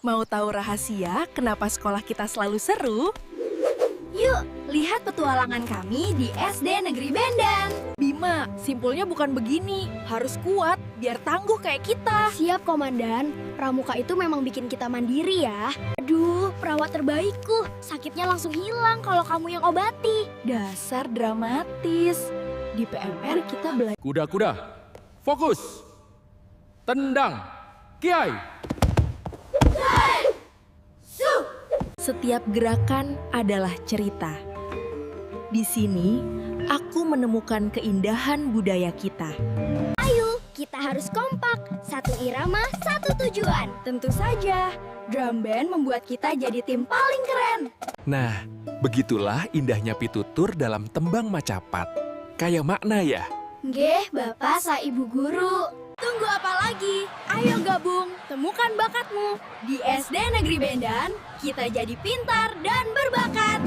Mau tahu rahasia kenapa sekolah kita selalu seru? Yuk, lihat petualangan kami di SD Negeri Bendan. Bima, simpulnya bukan begini. Harus kuat, biar tangguh kayak kita. Siap, Komandan. Pramuka itu memang bikin kita mandiri ya. Aduh, perawat terbaikku. Sakitnya langsung hilang kalau kamu yang obati. Dasar dramatis. Di PMR kita belajar. Kuda-kuda, fokus. Tendang, kiai. Setiap gerakan adalah cerita. Di sini, aku menemukan keindahan budaya kita. Ayo, kita harus kompak. Satu irama, satu tujuan. Tentu saja, drum band membuat kita jadi tim paling keren. Nah, begitulah indahnya pitutur dalam tembang Macapat. Kayak makna ya? Nggih, Bapak sa Ibu Guru. Tunggu apa lagi? Ayo gabung, temukan bakatmu. Di SD Negeri Bendan, kita jadi pintar dan berbakat.